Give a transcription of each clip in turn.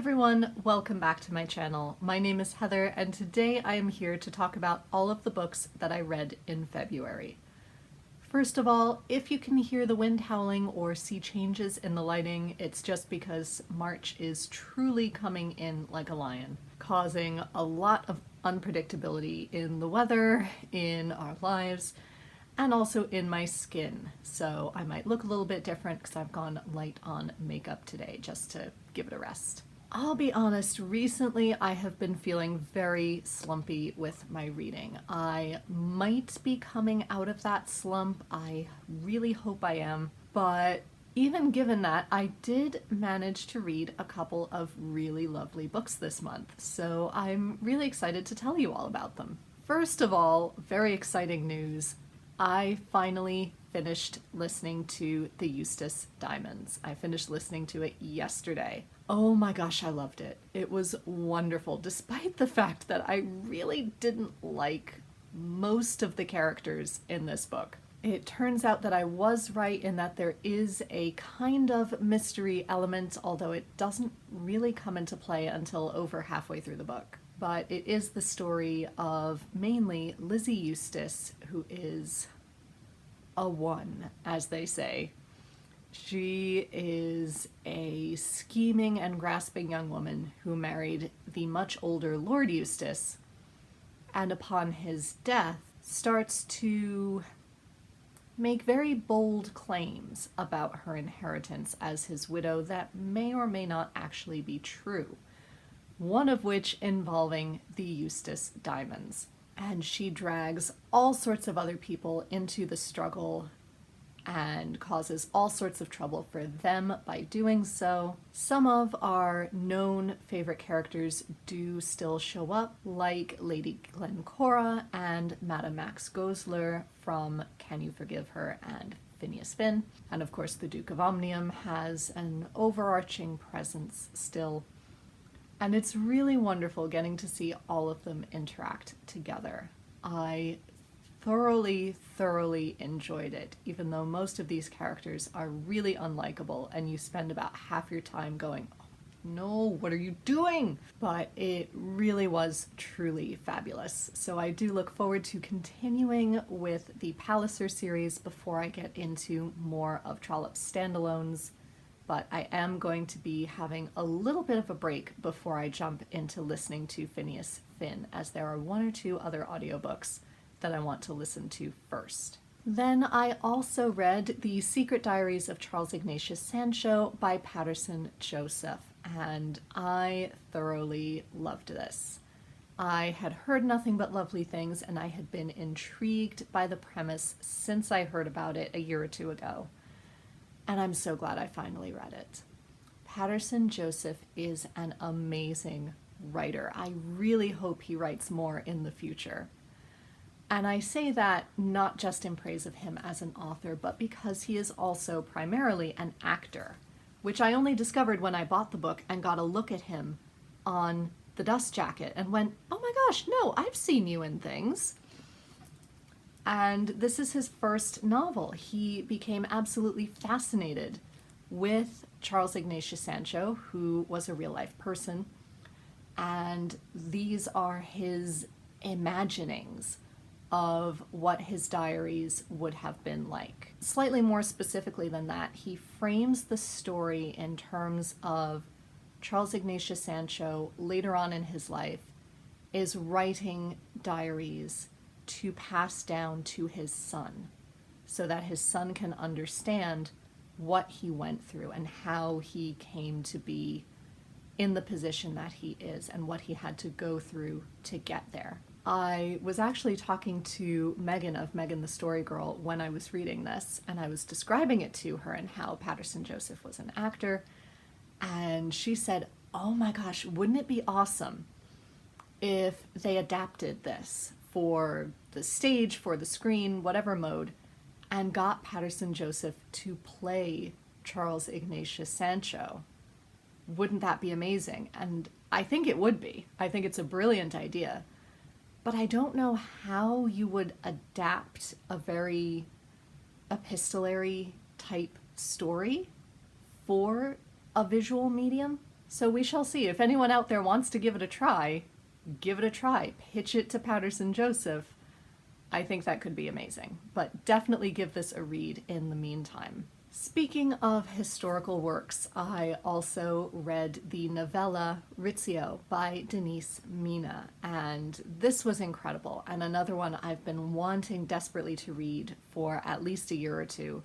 everyone, welcome back to my channel. My name is Heather and today I am here to talk about all of the books that I read in February. First of all, if you can hear the wind howling or see changes in the lighting, it's just because March is truly coming in like a lion, causing a lot of unpredictability in the weather, in our lives, and also in my skin. So I might look a little bit different because I've gone light on makeup today just to give it a rest. I'll be honest, recently I have been feeling very slumpy with my reading. I might be coming out of that slump. I really hope I am. But even given that, I did manage to read a couple of really lovely books this month. So I'm really excited to tell you all about them. First of all, very exciting news. I finally finished listening to The Eustace Diamonds. I finished listening to it yesterday. Oh my gosh, I loved it. It was wonderful, despite the fact that I really didn't like most of the characters in this book. It turns out that I was right in that there is a kind of mystery element, although it doesn't really come into play until over halfway through the book. But it is the story of mainly Lizzie Eustace, who is a one, as they say. She is a scheming and grasping young woman who married the much older Lord Eustace, and upon his death starts to make very bold claims about her inheritance as his widow that may or may not actually be true. One of which involving the Eustace diamonds. And she drags all sorts of other people into the struggle and causes all sorts of trouble for them by doing so. Some of our known favorite characters do still show up, like Lady Glencora and Madame Max Goesler from Can You Forgive Her and Phineas Finn. And of course the Duke of Omnium has an overarching presence still. And it's really wonderful getting to see all of them interact together. I thoroughly enjoyed it, even though most of these characters are really unlikable and you spend about half your time going, oh, no, what are you doing? But it really was truly fabulous. So I do look forward to continuing with the Palliser series before I get into more of Trollope's standalones. But I am going to be having a little bit of a break before I jump into listening to Phineas Finn, as there are one or two other audiobooks that I want to listen to first. Then I also read The Secret Diaries of Charles Ignatius Sancho by Patterson Joseph, and I thoroughly loved this. I had heard nothing but lovely things, and I had been intrigued by the premise since I heard about it a year or two ago. And I'm so glad I finally read it. Patterson Joseph is an amazing writer. I really hope he writes more in the future. And I say that not just in praise of him as an author, but because he is also primarily an actor, which I only discovered when I bought the book and got a look at him on the dust jacket and went, oh my gosh, no, I've seen you in things. And this is his first novel. He became absolutely fascinated with Charles Ignatius Sancho, who was a real-life person, and these are his imaginings of what his diaries would have been like. Slightly more specifically than that, he frames the story in terms of Charles Ignatius Sancho, later on in his life, is writing diaries to pass down to his son so that his son can understand what he went through and how he came to be in the position that he is and what he had to go through to get there. I was actually talking to Megan of Megan the Story Girl when I was reading this, and I was describing it to her and how Patterson Joseph was an actor, and she said, oh my gosh, wouldn't it be awesome if they adapted this for the stage, for the screen, whatever mode, and got Patterson Joseph to play Charles Ignatius Sancho. Wouldn't that be amazing? And I think it would be. I think it's a brilliant idea. But I don't know how you would adapt a very epistolary type story for a visual medium. So we shall see. If anyone out there wants to give it a try, give it a try. Pitch it to Patterson Joseph. I think that could be amazing. But definitely give this a read in the meantime. Speaking of historical works, I also read the novella Rizzio by Denise Mina, and this was incredible, and another one I've been wanting desperately to read for at least a year or two,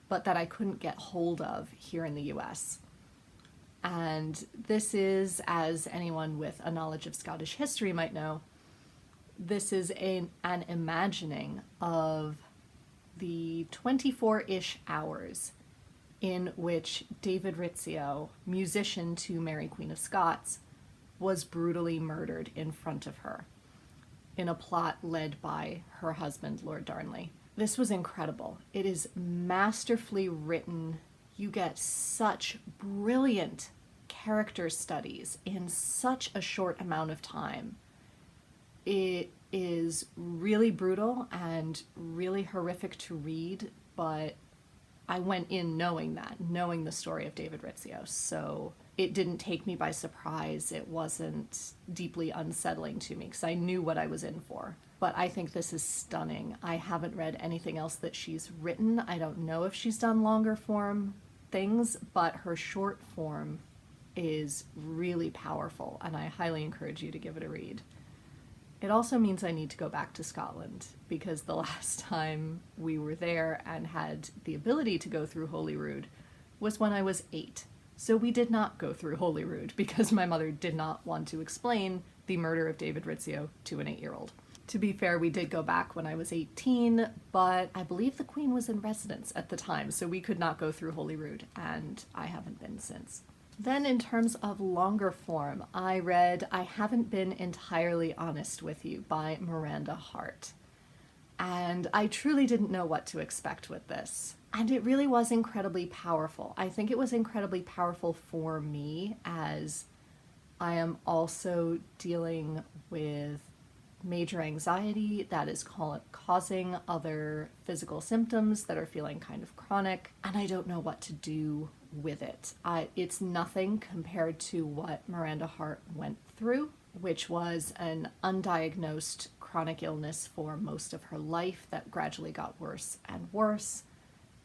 but that I couldn't get hold of here in the US. And this is, as anyone with a knowledge of Scottish history might know, this is an imagining of the 24-ish hours in which David Rizzio, musician to Mary Queen of Scots, was brutally murdered in front of her in a plot led by her husband, Lord Darnley. This was incredible. It is masterfully written. You get such brilliant character studies in such a short amount of time. It is really brutal and really horrific to read, but I went in knowing the story of David Rizzio, so it didn't take me by surprise. It wasn't deeply unsettling to me because I knew what I was in for. But I think this is stunning. I haven't read anything else that she's written. I don't know if she's done longer form things, but her short form is really powerful, and I highly encourage you to give it a read. It also means I need to go back to Scotland, because the last time we were there and had the ability to go through Holyrood was when I was 8. So we did not go through Holyrood because my mother did not want to explain the murder of David Rizzio to an 8-year-old. To be fair, we did go back when I was 18, but I believe the Queen was in residence at the time, so we could not go through Holyrood, and I haven't been since. Then in terms of longer form, I read I Haven't Been Entirely Honest with You by Miranda Hart. And I truly didn't know what to expect with this. And it really was incredibly powerful. I think it was incredibly powerful for me, as I am also dealing with major anxiety that is causing other physical symptoms that are feeling kind of chronic, and I don't know what to do with it. It's nothing compared to what Miranda Hart went through, which was an undiagnosed chronic illness for most of her life that gradually got worse and worse.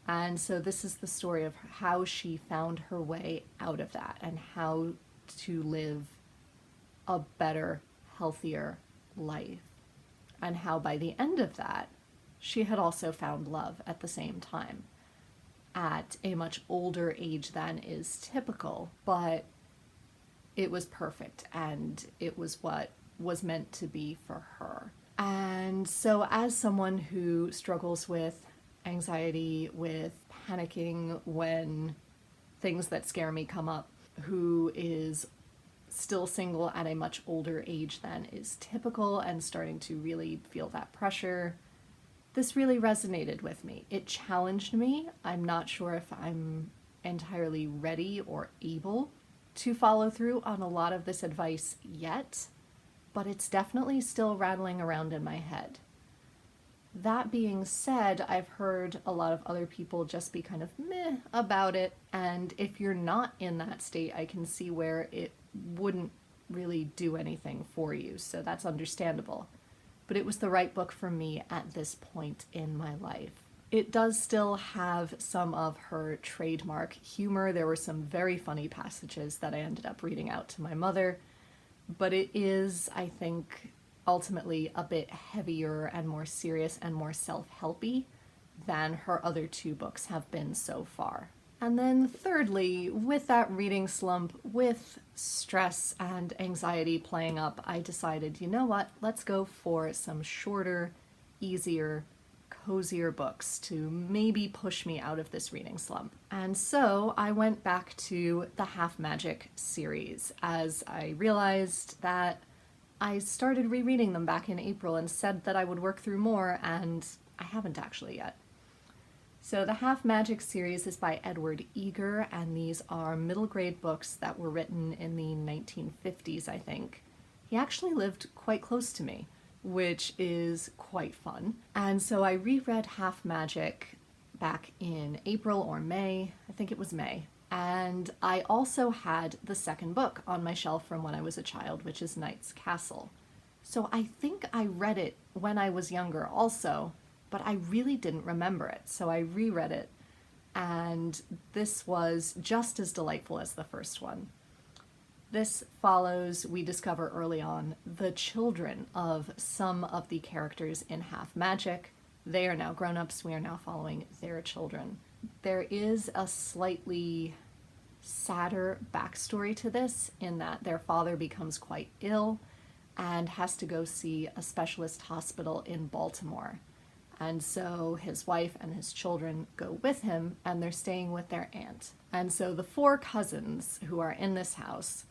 And so this is the story of how she found her way out of that and how to live a better, healthier life. And how by the end of that, she had also found love at the same time, at a much older age than is typical, but it was perfect and it was what was meant to be for her. And so as someone who struggles with anxiety, with panicking when things that scare me come up, who is still single at a much older age than is typical and starting to really feel that pressure, this really resonated with me. It challenged me. I'm not sure if I'm entirely ready or able to follow through on a lot of this advice yet, but it's definitely still rattling around in my head. That being said, I've heard a lot of other people just be kind of meh about it, and if you're not in that state, I can see where it wouldn't really do anything for you, so that's understandable. But it was the right book for me at this point in my life. It does still have some of her trademark humor. There were some very funny passages that I ended up reading out to my mother, but it is, I think, ultimately a bit heavier and more serious and more self-helpy than her other 2 books have been so far. And then thirdly, with that reading slump, with stress and anxiety playing up, I decided, you know what, let's go for some shorter, easier, cozier books to maybe push me out of this reading slump. And so I went back to the Half Magic series, as I realized that I started rereading them back in April and said that I would work through more, and I haven't actually yet. So the Half Magic series is by Edward Eager, and these are middle grade books that were written in the 1950s, I think. He actually lived quite close to me, which is quite fun. And so I reread Half Magic back in April or May. I think it was May. And I also had the second book on my shelf from when I was a child, which is Knight's Castle. So I think I read it when I was younger also, but I really didn't remember it. So I reread it, and this was just as delightful as the first one. This follows, we discover early on, the children of some of the characters in Half Magic. They are now grown-ups, we are now following their children. There is a slightly sadder backstory to this in that their father becomes quite ill and has to go see a specialist hospital in Baltimore. And so his wife and his children go with him, and they're staying with their aunt. And so the four cousins who are in this house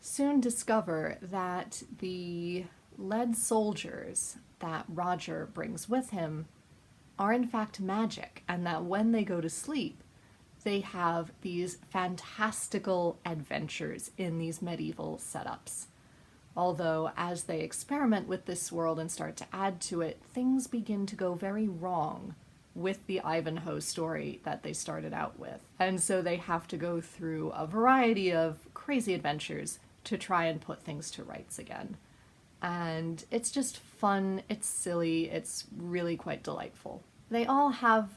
soon discover that the lead soldiers that Roger brings with him are in fact magic, and that when they go to sleep, they have these fantastical adventures in these medieval setups. Although, as they experiment with this world and start to add to it, things begin to go very wrong with the Ivanhoe story that they started out with. And so they have to go through a variety of crazy adventures to try and put things to rights again. And it's just fun, it's silly, it's really quite delightful. They all have,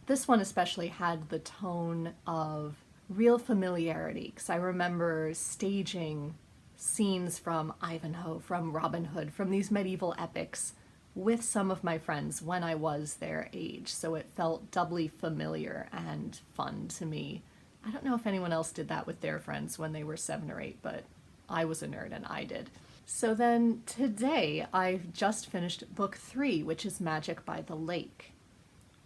this one especially had the tone of real familiarity, because I remember staging scenes from Ivanhoe, from Robin Hood, from these medieval epics with some of my friends when I was their age, so it felt doubly familiar and fun to me. I don't know if anyone else did that with their friends when they were 7 or 8, but I was a nerd and I did. So then today I've just finished book 3, which is Magic by the Lake.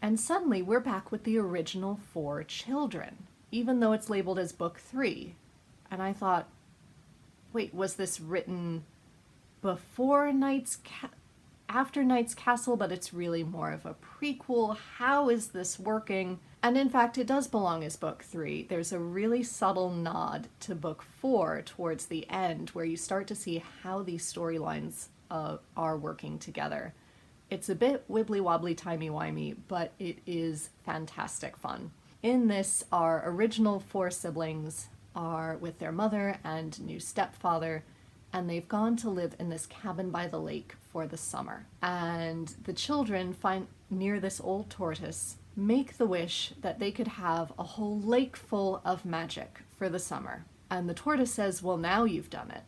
And suddenly we're back with the original 4 children, even though it's labeled as book 3. And I thought, wait, was this written before after Knight's Castle, but it's really more of a prequel? How is this working? And in fact, it does belong as book 3. There's a really subtle nod to book 4 towards the end, where you start to see how these storylines are working together. It's a bit wibbly-wobbly, timey-wimey, but it is fantastic fun. In this, our original 4 siblings are with their mother and new stepfather, and they've gone to live in this cabin by the lake for the summer. And the children find near this old tortoise, make the wish that they could have a whole lake full of magic for the summer. And the tortoise says, well, now you've done it.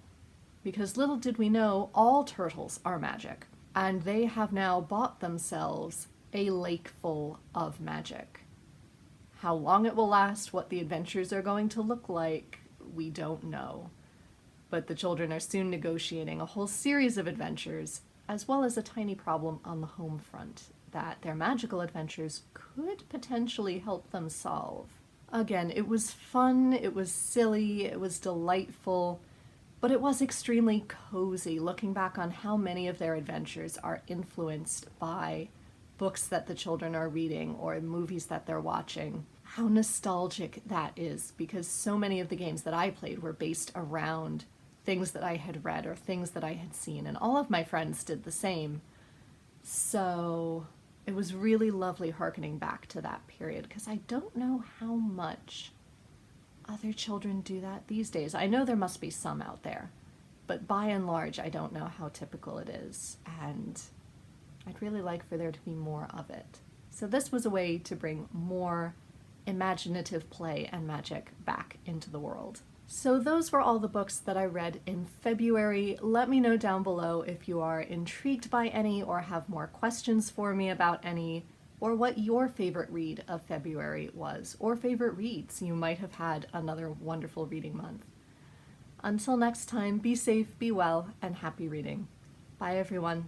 Because little did we know, all turtles are magic. And they have now bought themselves a lake full of magic. How long it will last, what the adventures are going to look like, we don't know. But the children are soon negotiating a whole series of adventures, as well as a tiny problem on the home front that their magical adventures could potentially help them solve. Again, it was fun, it was silly, it was delightful, but it was extremely cozy, looking back on how many of their adventures are influenced by books that the children are reading or movies that they're watching. How nostalgic that is, because so many of the games that I played were based around things that I had read or things that I had seen, and all of my friends did the same. So it was really lovely hearkening back to that period, because I don't know how much other children do that these days. I know there must be some out there, but by and large, I don't know how typical it is, and I'd really like for there to be more of it. So this was a way to bring more imaginative play and magic back into the world. So those were all the books that I read in February. Let me know down below if you are intrigued by any or have more questions for me about any, or what your favorite read of February was, or favorite reads. You might have had another wonderful reading month. Until next time, be safe, be well, and happy reading. Bye everyone.